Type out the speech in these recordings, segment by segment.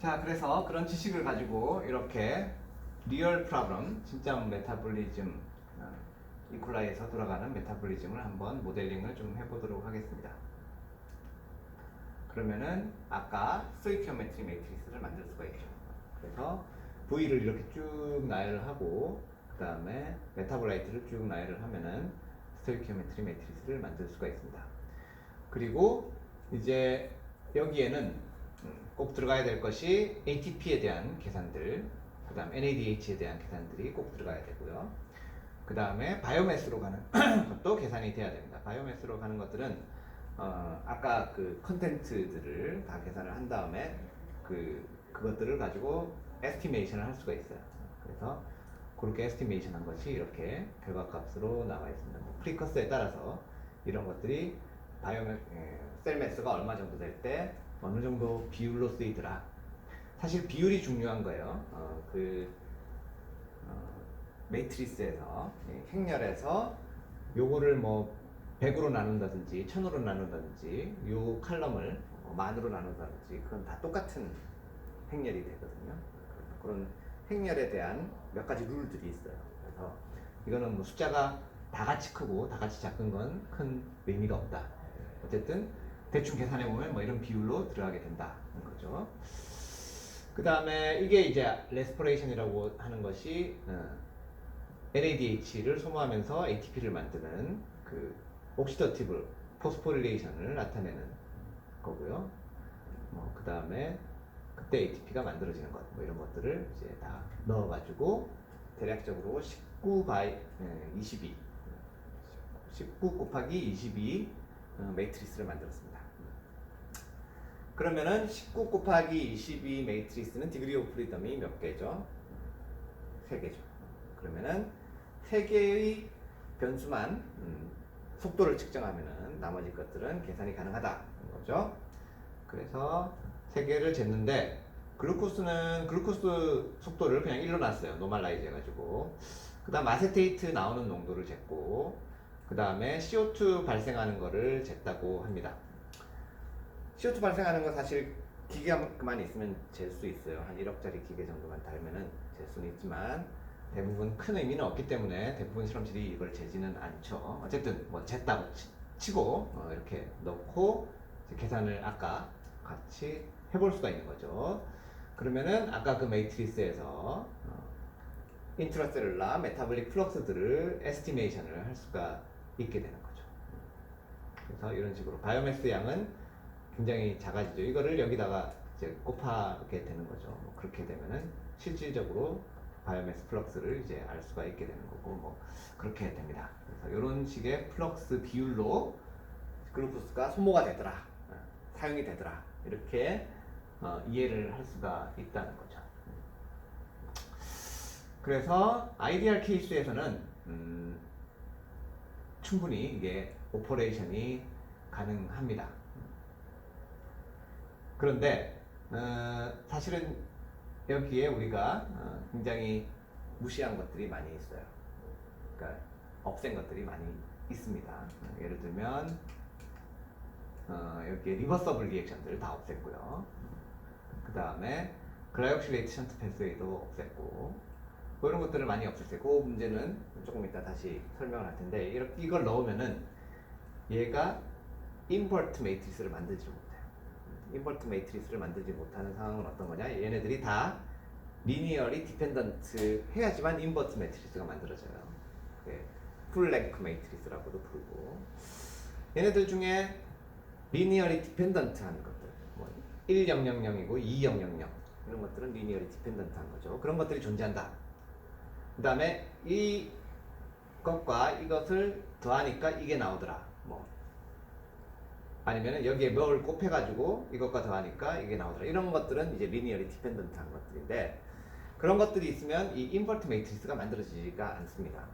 자, 그래서 그런 지식을 가지고 이렇게 리얼 프로블럼, 진짜 메타볼리즘, 이퀄라이에서 돌아가는 메타볼리즘을 한번 모델링을 좀 해보도록 하겠습니다. 그러면은 아까 스토이키오메트리 매트리스를 만들 수가 있죠. 그래서 V를 이렇게 쭉 나열을 하고 그 다음에 메타볼라이트를 쭉 나열을 하면은 스토이키오메트리 매트리스를 만들 수가 있습니다. 그리고 이제 여기에는 꼭 들어가야 될 것이 ATP에 대한 계산들, 그 다음 NADH에 대한 계산들이 꼭 들어가야 되고요. 그 다음에 바이오매스로 가는 것도 계산이 돼야 됩니다. 바이오매스로 가는 것들은 아까 그 컨텐츠들을 다 계산을 한 다음에 그것들을 가지고 에스티메이션을 할 수가 있어요. 그래서 그렇게 에스티메이션 한 것이 이렇게 결과값으로 나와 있습니다. 뭐 프리커스에 따라서 이런 것들이 셀 매스가 얼마 정도 될 때 어느 정도 비율로 쓰이더라. 사실 비율이 중요한 거예요. 매트리스에서 행렬에서 요거를 뭐 100으로 나눈다든지 1000으로 나눈다든지 요 칼럼을 만으로 나눈다든지 그건 다 똑같은 행렬이 되거든요. 그런 행렬에 대한 몇 가지 룰들이 있어요. 그래서 이거는 뭐 숫자가 다 같이 크고 다 같이 작은 건 큰 의미가 없다. 어쨌든 대충 계산해 보면 뭐 이런 비율로 들어가게 된다는 거죠. 그 다음에 이게 이제 레스퍼레이션이라고 하는 것이 NADH를 소모하면서 ATP를 만드는 그 옥시더티브 포스포릴레이션을 나타내는 거고요. 그 다음에 그때 ATP가 만들어지는 것, 뭐 이런 것들을 이제 다 넣어가지고 대략적으로 19 바이 22, 19 곱하기 22 매트리스를 만들었습니다. 그러면은 19 곱하기 22 매트리스는 디그리 오브 프리덤이 몇 개죠? 3개죠. 그러면은 3개의 변수만 속도를 측정하면은 나머지 것들은 계산이 가능하다는 거죠. 그래서 3개를 쟀는데 글루코스는 글루코스 속도를 그냥 1로 놨어요. 노멀라이즈 해가지고. 그 다음 아세테이트 나오는 농도를 쟀고 그 다음에 CO2 발생하는 거를 쟀다고 합니다. CO2 발생하는 거 사실 기계만 있으면 잴 수 있어요. 한 1억짜리 기계 정도만 달면은 잴 수는 있지만 대부분 큰 의미는 없기 때문에 대부분 실험실이 이걸 재지는 않죠. 어쨌든 뭐 쟀다고 치고 이렇게 넣고 계산을 아까 같이 해볼 수가 있는 거죠. 그러면은 아까 그 매트리스에서 인트라셀룰라 메타볼릭 플럭스들을 에스티메이션을 할 수가 있게 되는 거죠. 그래서 이런 식으로 바이오매스 양은 굉장히 작아지죠. 이거를 여기다가 이제 곱하게 되는 거죠. 뭐 그렇게 되면은 실질적으로 바이오매스 플럭스를 이제 알 수가 있게 되는 거고 뭐 그렇게 됩니다. 그래서 이런 식의 플럭스 비율로 글루코스가 소모가 되더라, 사용이 되더라 이렇게 이해를 할 수가 있다는 거죠. 그래서 아이디얼 케이스에서는 충분히 이게 오퍼레이션이 가능합니다. 그런데 사실은 여기에 우리가 굉장히 무시한 것들이 많이 있어요. 그러니까 없앤 것들이 많이 있습니다. 예를 들면 여기에 리버서블 리액션들 다 없앴고요. 그 다음에 글라이옥실레이트 션트 패스웨이도 없앴고 뭐 이런 것들을 많이 없앴어요. 그 문제는 조금 이따 다시 설명을 할 텐데 이걸 넣으면은 얘가 인버트 매트리스를 만들지 못해요. 인버트 매트리스를 만들지 못하는 상황은 어떤 거냐? 얘네들이 다 리니어리 디펜던트 해야지만 인버트 매트리스가 만들어져요. 풀 랭크 매트리스라고도 부르고 얘네들 중에 리니어리 디펜던트 한 것들 뭐 1000이고 2000 이런 것들은 리니어리 디펜던트 한 거죠. 그런 것들이 존재한다. 그 다음에 이것과 이것을 더하니까 이게 나오더라. 뭐 아니면 여기에 뭘 곱해가지고 이것과 더하니까 이게 나오더라. 이런 것들은 이제 리니어리 디펜던트 한 것들인데 그런 것들이 있으면 이 인버트 매트리스가 만들어지지가 않습니다.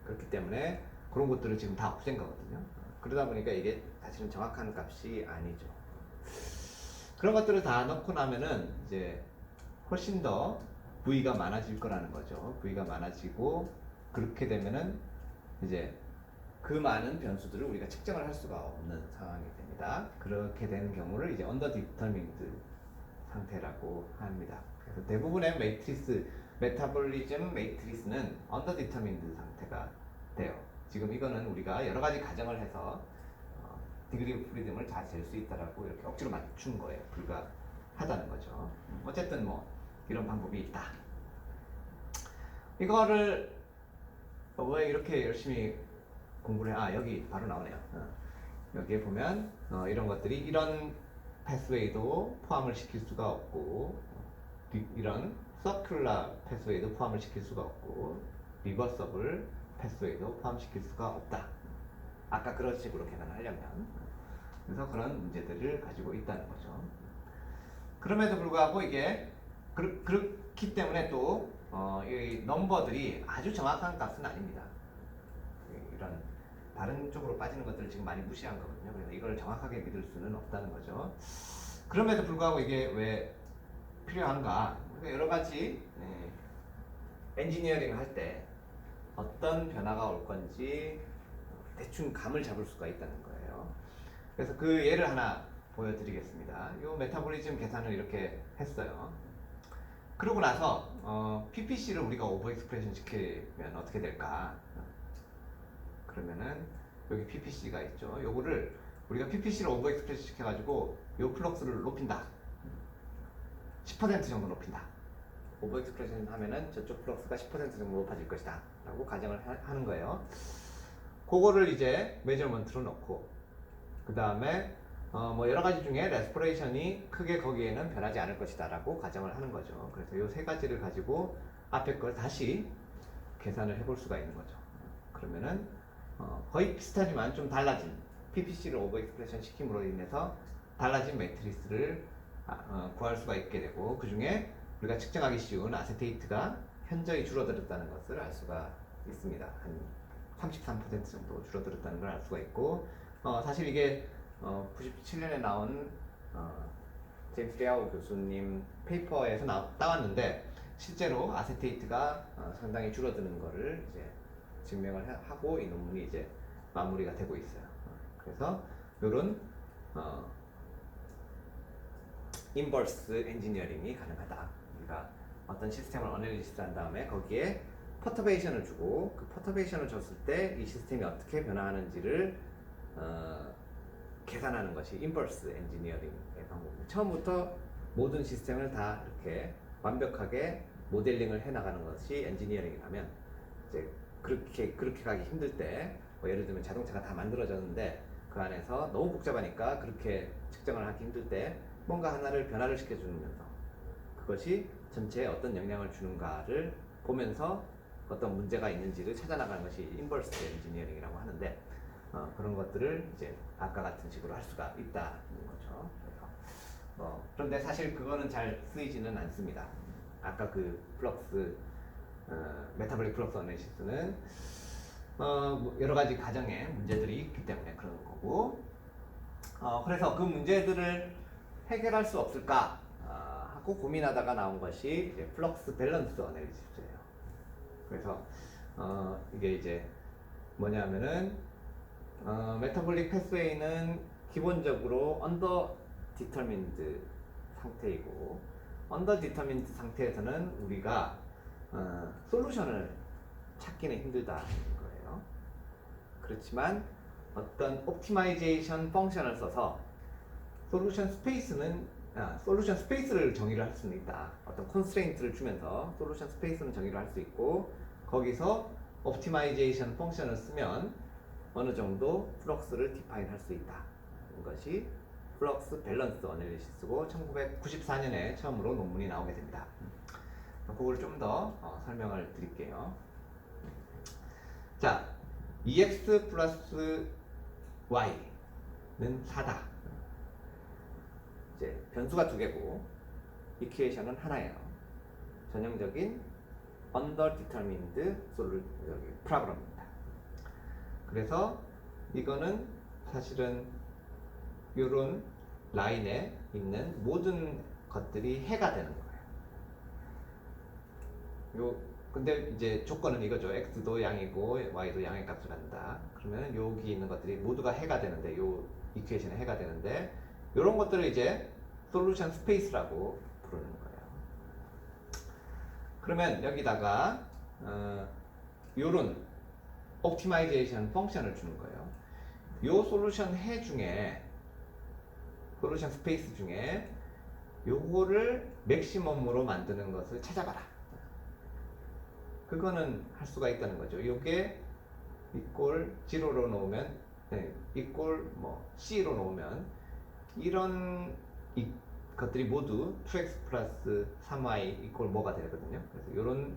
그렇기 때문에 그런 것들을 지금 다 없앤 거거든요. 그러다 보니까 이게 사실은 정확한 값이 아니죠. 그런 것들을 다 넣고 나면은 이제 훨씬 더 V가 많아질 거라는 거죠. V가 많아지고 그렇게 되면은 이제 그 많은 변수들을 우리가 측정을 할 수가 없는 상황이 됩니다. 그렇게 되는 경우를 이제 언더 디터민드 상태라고 합니다. 그래서 대부분의 매트리스, 메타볼리즘 매트리스는 언더디터민드 상태가 돼요. 지금 이거는 우리가 여러 가지 가정을 해서 디그리 오브 프리덤을 다 잴 수 있다라고 이렇게 억지로 맞춘 거예요. 불가하다는 거죠. 어쨌든 뭐 이런 방법이 있다. 이거를 왜 이렇게 열심히 공부를 해? 여기 바로 나오네요. 여기에 보면 이런 것들이 이런 패스웨이도 포함을 시킬 수가 없고 이런 서큘러 패스웨이도 포함을 시킬 수가 없고 리버서블 패스웨이도 포함시킬 수가 없다. 아까 그런 식으로 계산을 하려면 그래서 그런 문제들을 가지고 있다는 거죠. 그럼에도 불구하고 이게 그렇기 때문에 또 이 넘버들이 아주 정확한 값은 아닙니다. 이런 다른 쪽으로 빠지는 것들을 지금 많이 무시한 거거든요. 그래서 이걸 정확하게 믿을 수는 없다는 거죠. 그럼에도 불구하고 이게 왜 필요한가? 여러 가지 엔지니어링 할 때 어떤 변화가 올 건지 대충 감을 잡을 수가 있다는 거예요. 그래서 그 예를 하나 보여드리겠습니다. 이 메타볼리즘 계산을 이렇게 했어요. 그러고 나서 PPC를 우리가 오버 익스프레션 시키면 어떻게 될까? 그러면은 여기 PPC가 있죠. 요거를 우리가 PPC를 오버 익스프레션 시켜가지고 요 플럭스를 높인다. 10% 정도 높인다. 오버 익스프레션 하면은 저쪽 플럭스가 10% 정도 높아질 것이다 라고 가정을 하는 거예요. 그거를 이제 메저먼트로 넣고 그 다음에 뭐 여러 가지 중에 레스퍼레이션이 크게 거기에는 변하지 않을 것이다 라고 가정을 하는 거죠. 그래서 요 세 가지를 가지고 앞에 걸 다시 계산을 해볼 수가 있는 거죠. 그러면은 거의 비슷하지만 좀 달라진 PPC를 오버 익스프레션 시킴으로 인해서 달라진 매트리스를 구할 수가 있게 되고 그 중에 우리가 측정하기 쉬운 아세테이트가 현저히 줄어들었다는 것을 알 수가 있습니다. 한 33% 정도 줄어들었다는 걸 알 수가 있고 사실 이게 97년에 나온 제임스 리아우 교수님 페이퍼에서 따왔는데 실제로 아세테이트가 상당히 줄어드는 거를 이제 증명을 하고 이 논문이 이제 마무리가 되고 있어요. 그래서 이런 인버스 엔지니어링이 가능하다. 우리가 어떤 시스템을 어널리시스 한 다음에 거기에 퍼터베이션을 주고 그 퍼터베이션을 줬을 때 이 시스템이 어떻게 변화하는지를 계산하는 것이 인버스 엔지니어링의 방법입니다. 처음부터 모든 시스템을 다 이렇게 완벽하게 모델링을 해나가는 것이 엔지니어링이라면 이제 그렇게 가기 힘들 때 뭐 예를 들면 자동차가 다 만들어졌는데 그 안에서 너무 복잡하니까 그렇게 측정을 하기 힘들 때 뭔가 하나를 변화를 시켜주면서 그것이 전체에 어떤 영향을 주는가를 보면서 어떤 문제가 있는지를 찾아나가는 것이 인버스 엔지니어링이라고 하는데 그런 것들을 이제 아까 같은 식으로 할 수가 있다는 거죠. 그래서 그런데 사실 그거는 잘 쓰이지는 않습니다. 아까 그 플럭스 메타볼릭 플럭스 어널리시스는 뭐 여러 가지 가정의 문제들이 있기 때문에 그런 거고 그래서 그 문제들을 해결할 수 없을까 하고 고민하다가 나온 것이 이제 플럭스 밸런스 어널리시스예요. 그래서 이게 이제 뭐냐면은 메타볼릭 패스웨이는 기본적으로 언더 디터민드 상태이고 언더 디터민드 상태에서는 우리가 솔루션을 찾기는 힘들다는 거예요. 그렇지만 어떤 옵티마이제이션 펑션을 써서 솔루션 스페이스를 정의를 할 수는 있다. 어떤 컨스트레인트를 주면서 솔루션 스페이스는 정의를 할 수 있고 거기서 옵티마이제이션 펑션을 쓰면 어느 정도 플럭스를 디파인 할 수 있다. 이것이 플럭스 밸런스 어널리시스고 1994년에 처음으로 논문이 나오게 됩니다. 그걸 좀 더 설명을 드릴게요. 자, EX 플러스 Y는 4다. 이제 변수가 두 개고 이퀘이션은 하나예요. 전형적인 underdetermined problem입니다. 그래서 이거는 사실은 이런 라인에 있는 모든 것들이 해가 되는 거예요. 근데 이제 조건은 이거죠. x도 양이고 y도 양의 값을 갖는다. 그러면 여기 있는 것들이 모두가 해가 되는데 요 이퀘이션에 해가 되는데 이런 것들을 이제 솔루션 스페이스라고 부르는 거예요. 그러면 여기다가 요런 옵티마이제이션 펑션을 주는 거예요. 요 솔루션 해 중에 솔루션 스페이스 중에 요거를 맥시멈으로 만드는 것을 찾아봐라. 그거는 할 수가 있다는 거죠. 요게 이꼴 0로 놓으면 이꼴 뭐 C로 놓으면 이런 것들이 모두 2x 플러스 3y 이꼴 뭐가 되거든요. 그래서 이런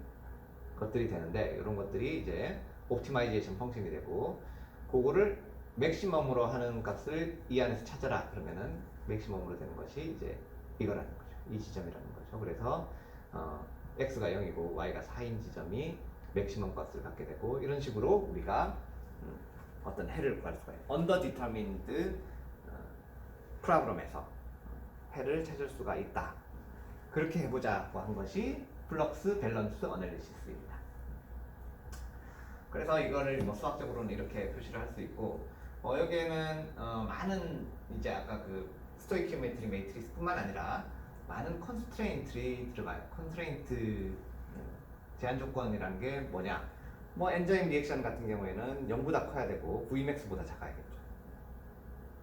것들이 되는데 이런 것들이 이제 옵티마이제이션 펑션이 되고 그거를 맥시멈으로 하는 값을 이 안에서 찾아라. 그러면은 맥시멈으로 되는 것이 이제 이거라는 거죠. 이 지점이라는 거죠. 그래서 x가 0이고 y가 4인 지점이 맥시멈 값을 갖게 되고 이런 식으로 우리가 어떤 해를 구할 수가 있어요. Underdetermined 프로그램에서 해를 찾을 수가 있다. 그렇게 해보자고 한 것이 플럭스 밸런스 어널리시스입니다. 그래서 이거를 뭐 수학적으로는 이렇게 표시를 할 수 있고 여기에는 많은 이제 아까 그 스토이키오메트리 매트리스뿐만 아니라 많은 컨스트레인트들이 들어가요. 컨스트레인트 제한 조건이라는 게 뭐냐? 뭐 엔자임 리액션 같은 경우에는 0보다 커야 되고 Vmax보다 작아야겠죠.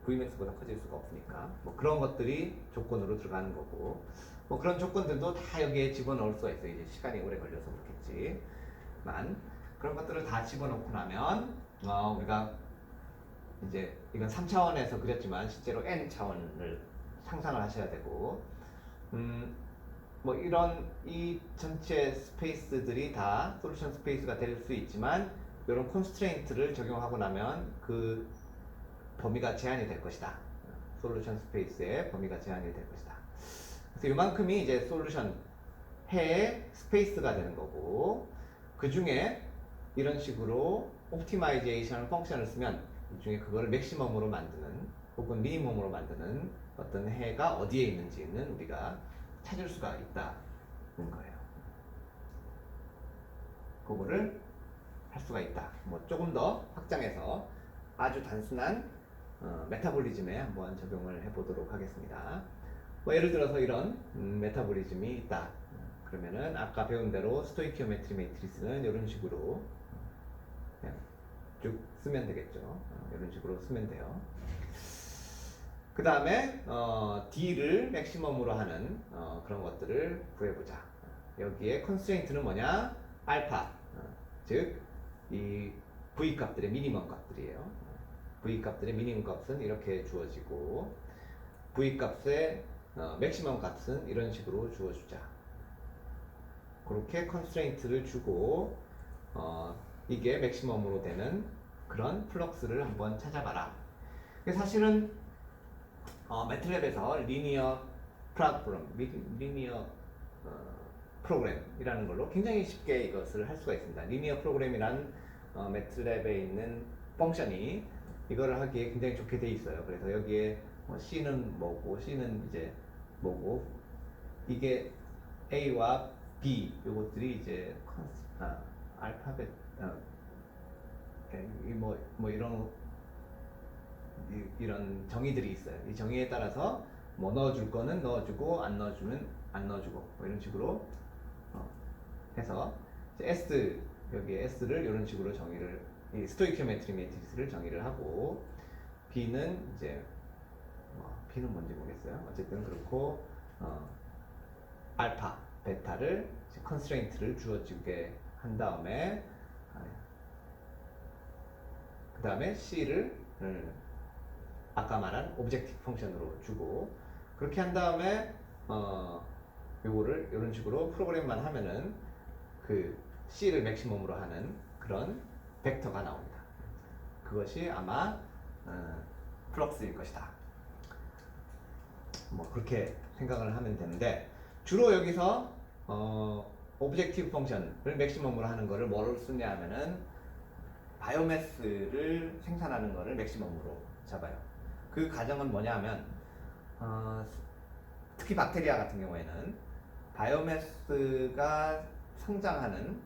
Vmax보다 커질 수가 없으니까 뭐 그런 것들이 조건으로 들어가는 거고 뭐 그런 조건들도 다 여기에 집어넣을 수가 있어요. 이제 시간이 오래 걸려서 그렇겠지만 그런 것들을 다 집어넣고 나면 우리가 이제 이건 3차원에서 그렸지만 실제로 N차원을 상상을 하셔야 되고 뭐 이런 이 전체 스페이스들이 다 솔루션 스페이스가 될 수 있지만 이런 콘스트레인트를 적용하고 나면 그 범위가 제한이 될 것이다. 솔루션 스페이스의 범위가 제한이 될 것이다. 그래서 이만큼이 이제 솔루션 해의 스페이스가 되는 거고 그 중에 이런 식으로 옵티마이제이션 펑션을 쓰면 이 중에 그거를 맥시멈으로 만드는 혹은 미니멈으로 만드는 어떤 해가 어디에 있는지는 우리가 찾을 수가 있다는 거예요. 그거를 할 수가 있다. 뭐 조금 더 확장해서 아주 단순한 메타볼리즘에 한번 적용을 해보도록 하겠습니다. 뭐 예를 들어서 이런 메타볼리즘이 있다. 그러면은 아까 배운 대로 스토이키오메트리 매트리스는 이런 식으로 그냥 쭉 쓰면 되겠죠. 이런 식으로 쓰면 돼요. 그 다음에 D를 맥시멈으로 하는 그런 것들을 구해보자. 여기에 컨스트레인트는 뭐냐? 알파, 즉 이 V 값들의 미니멈 값들이에요. V 값들의 미니멈 값은 이렇게 주어지고 V 값의 맥시멈 값은 이런 식으로 주어주자. 그렇게 컨스트레인트를 주고 이게 맥시멈으로 되는 그런 플럭스를 한번 찾아봐라. 사실은 매트랩에서 리니어 프로그램이라는 걸로 굉장히 쉽게 이것을 할 수가 있습니다. 리니어 프로그램이란 매트랩에 있는 펑션이 이거를 하기에 굉장히 좋게 돼 있어요. 그래서 여기에 C는 뭐고 C는 이제 뭐고 이게 A와 B 요것들이 이제 알파벳 뭐 이런 정의들이 있어요. 이 정의에 따라서 뭐 넣어줄 거는 넣어주고 안 넣어주면 안 넣어주고 뭐 이런 식으로 해서 S 여기에 S를 이런 식으로 정의를 이 스토이키오메트리 매트리스를 정의를 하고 B는 이제 B는 뭔지 모르겠어요. 어쨌든 그렇고 알파, 베타를 컨스트레인트를 주어지게 한 다음에 그 다음에 C를 아까 말한 오브젝티브 펑션으로 주고 그렇게 한 다음에 요거를 이런 식으로 프로그램만 하면은 그 C를 맥시멈으로 하는 그런 벡터가 나옵니다. 그것이 아마 플럭스일 것이다. 뭐 그렇게 생각을 하면 되는데 주로 여기서 오브젝티브 펑션을 맥시멈으로 하는 거를 뭐로 쓰냐 하면은 바이오매스를 생산하는 거를 맥시멈으로 잡아요. 그 가정은 뭐냐 하면 특히 박테리아 같은 경우에는 바이오매스가 성장하는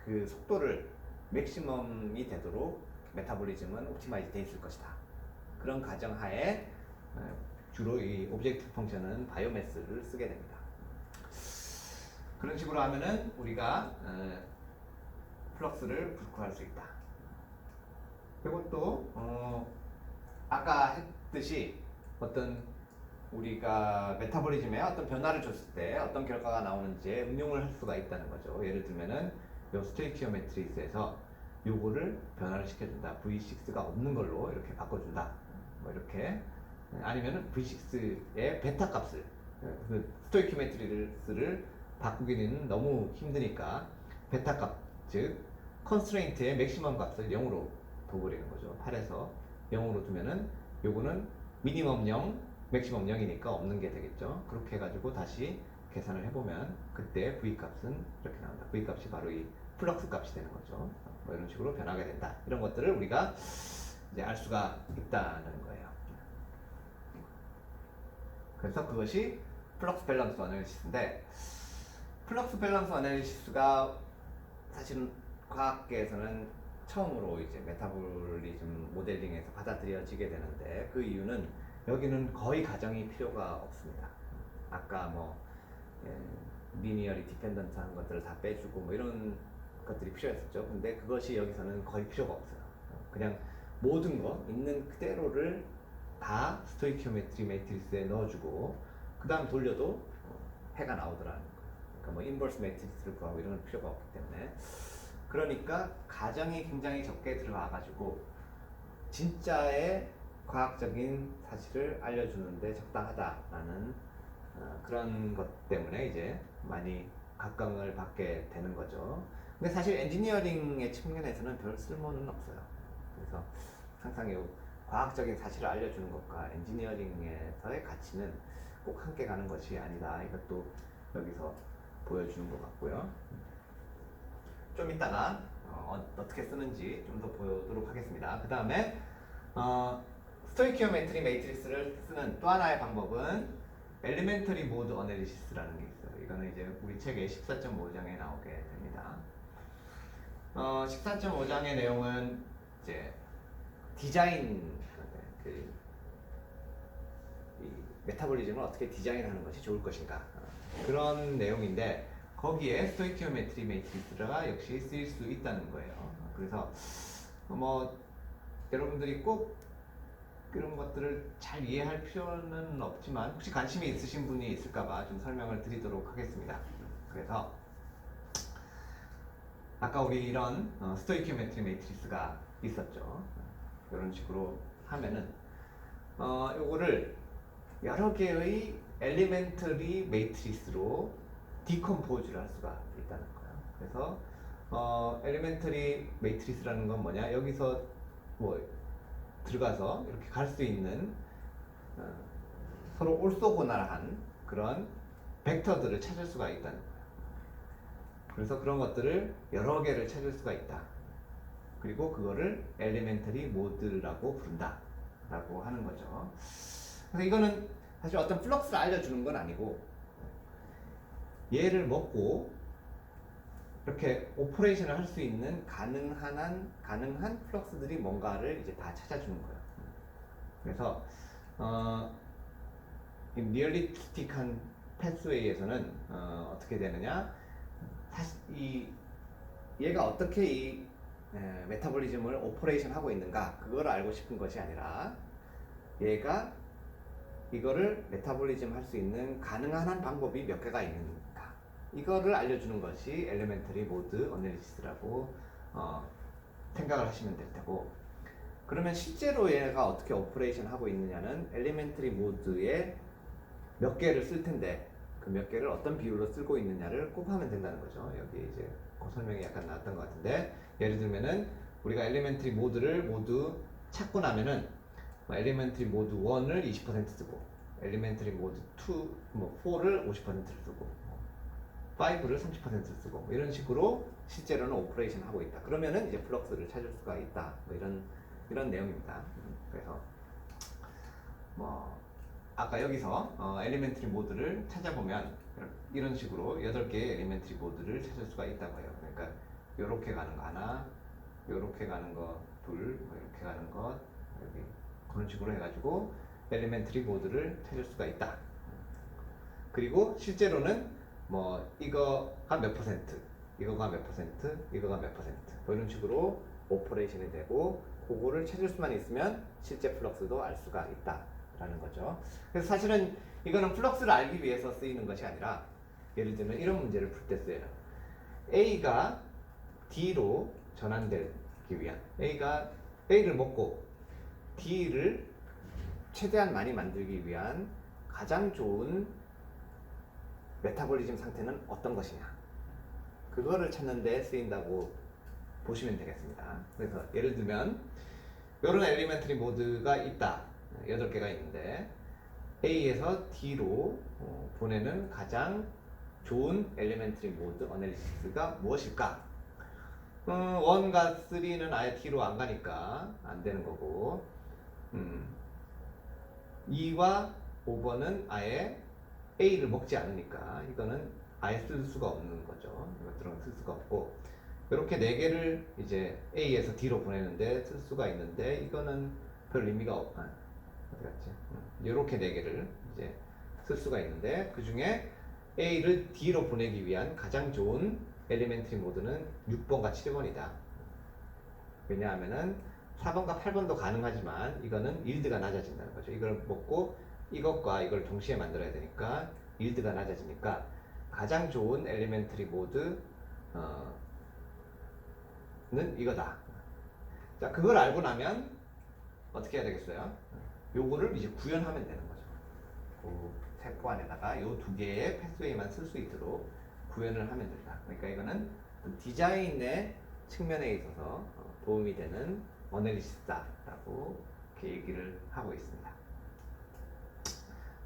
그 속도를 맥시멈이 되도록 메타볼리즘은 옵티마이즈 돼 있을 것이다. 그런 가정하에 주로 이 오브젝트 펑션은 바이오매스를 쓰게 됩니다. 그런 식으로 하면은 우리가 플럭스를 불구할 수 있다. 그리고 또 아까 했듯이 어떤 우리가 메타보리즘에 어떤 변화를 줬을 때 어떤 결과가 나오는지에 응용을 할 수가 있다는 거죠. 예를 들면은 요 스토이키오메트리스에서 요거를 변화를 시켜준다. V6가 없는 걸로 이렇게 바꿔준다. 뭐 이렇게 아니면은 V6의 베타 값을 그 스토이키오메트리스를 바꾸기는 너무 힘드니까 베타 값, 즉 컨스트레인트의 맥시멈 값을 0으로 둬버리는 거죠. 8에서 0으로 두면은 요거는 미니멈 0, 맥시멈 0이니까 없는 게 되겠죠. 그렇게 해가지고 다시 계산을 해보면 그때 V 값은 이렇게 나온다. V 값이 바로 이 플럭스 값이 되는 거죠. 뭐 이런 식으로 변하게 된다. 이런 것들을 우리가 이제 알 수가 있다는 거예요. 그래서 그것이 플럭스 밸런스 어널리시스인데, 플럭스 밸런스 어널리시스가 사실은 과학계에서는 처음으로 이제 메타볼리즘 모델링에서 받아들여지게 되는데, 그 이유는 여기는 거의 가정이 필요가 없습니다. 아까 뭐 리니어리 디펜던트한 것들을 다 빼주고 뭐 이런 것들이 필요했었죠. 근데 그것이 여기서는 거의 필요가 없어요. 그냥 모든 거 있는 그대로를 다 스토이키오메트리 매트리스에 넣어주고 그 다음 돌려도 해가 나오더라는 거예요. 그러니까 뭐 인버스 매트리스를 구하고 이런 건 필요가 없기 때문에, 그러니까 가정이 굉장히 적게 들어가가지고 진짜의 과학적인 사실을 알려주는데 적당하다라는 그런 것 때문에 이제 많이 각광을 받게 되는 거죠. 근데 사실 엔지니어링의 측면에서는 별 쓸모는 없어요. 그래서 항상 이 과학적인 사실을 알려주는 것과 엔지니어링에서의 가치는 꼭 함께 가는 것이 아니다. 이것도 여기서 보여주는 것 같고요. 좀 이따가 어떻게 쓰는지 좀 더 보도록 하겠습니다. 그 다음에 스토이키오메트리 매트리스를 쓰는 또 하나의 방법은 엘리멘터리 모드 어널리시스라는 게 있어요. 이거는 이제 우리 책의 14.5장에 나오게 됩니다. 14.5장의 내용은 이제 디자인, 이 메타볼리즘을 어떻게 디자인하는 것이 좋을 것인가, 그런 내용인데 거기에 스토이키오메트리 매트리스가 역시 쓰일 수 있다는 거예요. 그래서 뭐 여러분들이 꼭 이런 것들을 잘 이해할 필요는 없지만 혹시 관심이 있으신 분이 있을까봐 좀 설명을 드리도록 하겠습니다. 그래서 아까 우리 이런 스토이키오메트리 매트리스가 있었죠. 이런 식으로 하면은 요거를 여러 개의 엘리멘터리 매트리스로 디컴포즈를 할 수가 있다는 거예요. 그래서 엘리멘터리 매트리스라는 건 뭐냐? 여기서 뭐 들어가서 이렇게 갈 수 있는 서로 올소고나라한 그런 벡터들을 찾을 수가 있다는 거예요. 그래서 그런 것들을 여러 개를 찾을 수가 있다. 그리고 그거를 엘리멘터리 모드라고 부른다 라고 하는 거죠. 그래서 이거는 사실 어떤 플럭스를 알려주는 건 아니고 얘를 먹고 이렇게 오퍼레이션을 할 수 있는 가능한 플럭스들이 뭔가를 이제 다 찾아주는 거예요. 그래서 이 리얼리스틱한 패스웨이에서는 어떻게 되느냐? 사실 얘가 어떻게 이 메타볼리즘을 오퍼레이션 하고 있는가, 그걸 알고 싶은 것이 아니라 얘가 이거를 메타볼리즘 할 수 있는 가능한 한 방법이 몇 개가 있는가, 이거를 알려주는 것이 엘리멘터리 모드 어널리시스라고 생각을 하시면 될 테고, 그러면 실제로 얘가 어떻게 오퍼레이션 하고 있느냐는 엘리멘터리 모드에 몇 개를 쓸 텐데 그 몇 개를 어떤 비율로 쓰고 있느냐를 꼭 하면 된다는 거죠. 여기 이제 그 설명이 약간 나왔던 것 같은데, 예를 들면은 우리가 엘리멘터리 모드를 모두 찾고 나면은 엘리멘터리 모드 1을 20% 쓰고 엘리멘터리 모드 2, 뭐 4를 50%를 쓰고 5를 30% 쓰고 이런 식으로 실제로는 오퍼레이션 하고 있다. 그러면은 이제 플럭스를 찾을 수가 있다. 뭐 이런 내용입니다. 그래서 뭐 아까 여기서 엘리멘터리 모드를 찾아보면 이런 식으로 8개의 엘리멘터리 모드를 찾을 수가 있다고 해요. 그러니까 요렇게 가는 거 하나, 요렇게 가는 거 둘, 뭐 이렇게 가는 것, 여기 그런 식으로 해가지고 엘리멘트리 모드를 찾을 수가 있다. 그리고 실제로는 뭐 이거가 몇 퍼센트, 이거가 몇 퍼센트, 이거가 몇 퍼센트 뭐 이런 식으로 오퍼레이션이 되고 그거를 찾을 수만 있으면 실제 플럭스도 알 수가 있다라는 거죠. 그래서 사실은 이거는 플럭스를 알기 위해서 쓰이는 것이 아니라 예를 들면 이런 문제를 풀 때 쓰여요. A가 D로 전환되기 위한 A가 A를 먹고 D를 최대한 많이 만들기 위한 가장 좋은 메타볼리즘 상태는 어떤 것이냐, 그거를 찾는 데 쓰인다고 보시면 되겠습니다. 그래서 예를 들면 이런 엘리멘터리 모드가 있다. 8개가 있는데 A에서 D로 보내는 가장 좋은 엘리멘터리 모드 어널리시스가 무엇일까? 1과 3는 아예 D로 안 가니까 안 되는 거고 2와 5번은 아예 A를 먹지 않으니까 이거는 아예 쓸 수가 없는 거죠. 이것들은 쓸 수가 없고 이렇게 4개를 이제 A에서 D로 보내는데 쓸 수가 있는데 이거는 별 의미가 없. 어디 갔지? 이렇게 4개를 이제 쓸 수가 있는데 그 중에 A를 D로 보내기 위한 가장 좋은 엘리멘트리 모드는 6번과 7번이다. 왜냐하면은 4번과 8번도 가능하지만 이거는 일드가 낮아진다는 거죠. 이걸 먹고 이것과 이걸 동시에 만들어야 되니까 일드가 낮아지니까 가장 좋은 엘리멘터리 모드는 이거다. 자, 그걸 알고 나면 어떻게 해야 되겠어요? 요거를 이제 구현하면 되는 거죠. 그 세포 안에다가 요 2개의 패스웨이만 쓸 수 있도록 구현을 하면 된다. 그러니까 이거는 디자인의 측면에 있어서 도움이 되는 어널리시스다라고 이렇게 얘기를 하고 있습니다.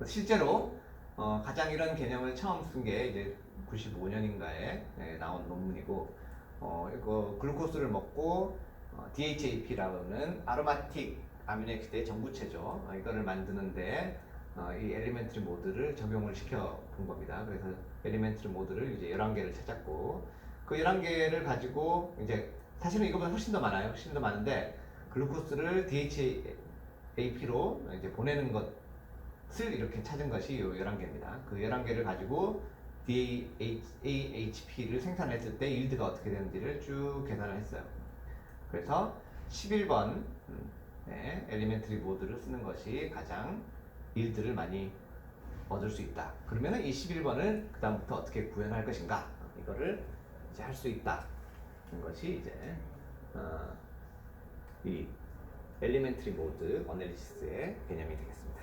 실제로 가장 이런 개념을 처음 쓴 게 이제 95년인가에 나온 논문이고 이거 글루코스를 먹고 DHAP라는 아로마틱 아미노액시드의 전구체죠. 이거를 만드는데 이 엘리멘트리 모드를 적용을 시켜 본 겁니다. 그래서 엘리멘트리 모드를 이제 11개를 찾았고 그 11개를 가지고 이제 사실은 이거보다 훨씬 더 많아요. 훨씬 더 많은데 글루코스를 DHAP로 이제 보내는 것을 이렇게 찾은 것이 이 11개입니다. 그 11개를 가지고 DHAP를 생산했을 때 일드가 어떻게 되는지를 쭉 계산을 했어요. 그래서 11번 엘리멘트리 모드를 쓰는 것이 가장 일드를 많이 얻을 수 있다. 그러면은 이 11번을 그 다음부터 어떻게 구현할 것인가, 이거를 이제 할 수 있다. 것이 이제 이 엘리멘트리 모드 어널리시스의 개념이 되겠습니다.